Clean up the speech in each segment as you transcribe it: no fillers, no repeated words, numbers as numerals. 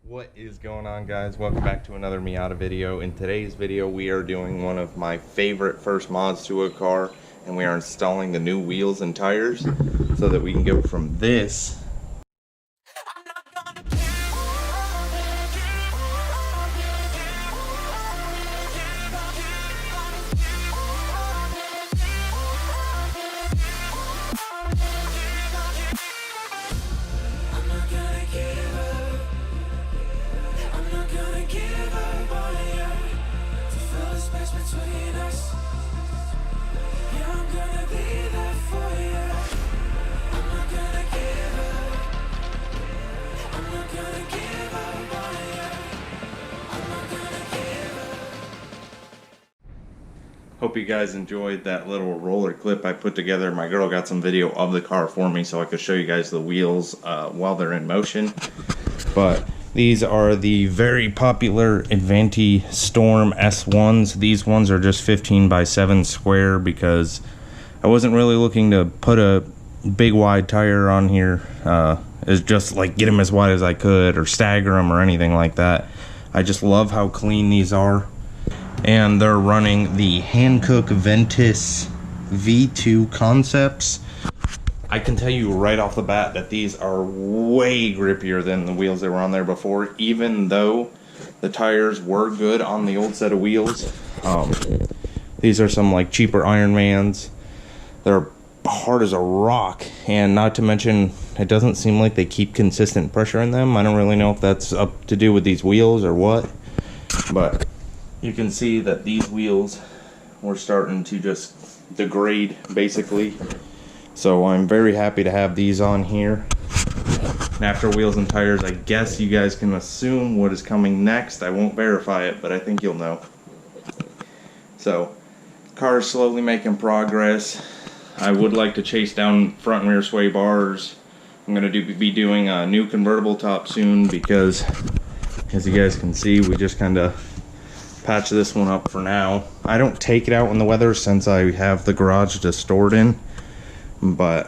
What is going on, guys? Welcome back to another Miata video. In today's video we are doing one of my favorite first mods to a car, and we are installing the new wheels and tires so that we can go from this Hope you guys enjoyed that little roller clip I put together. My girl got some video of the car for me so I could show you guys the wheels while they're in motion. But these are the very popular Advanti Storm S1s. These ones are just 15x7 square because I wasn't really looking to put a big wide tire on here. It's just like get them as wide as I could or stagger them or anything like that. I just love how clean these are. And they're running the Hankook Ventus V2 concepts. I can tell you right off the bat that these are way grippier than the wheels that were on there before, even though the tires were good on the old set of wheels. These are some like cheaper Ironmans. They're hard as a rock, and not to mention it doesn't seem like they keep consistent pressure in them. I don't really know if that's up to do with these wheels or what, but you can see that these wheels were starting to just degrade basically. So I'm very happy to have these on here. And after wheels and tires, I guess you guys can assume what is coming next. I won't verify it, but I think you'll know. So, car is slowly making progress. I would like to chase down front and rear sway bars. I'm going to be doing a new convertible top soon because, as you guys can see, we just kind of patch this one up for now. I don't take it out in the weather since I have the garage to store it in, but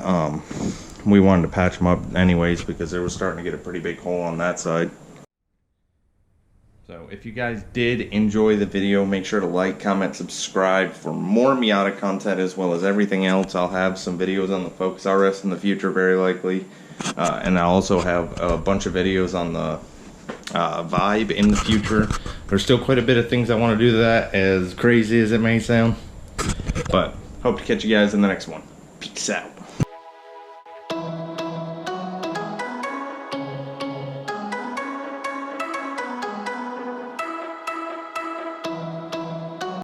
we wanted to patch them up anyways because they were starting to get a pretty big hole on that side. So if you guys did enjoy the video, make sure to like, comment, subscribe for more Miata content as well as everything else. I'll have some videos on the Focus RS in the future, very likely, and I'll also have a bunch of videos on the Vibe in the future. There's still quite a bit of things I want to do to that, as crazy as it may sound, but hope to catch you guys in the next one. Peace out.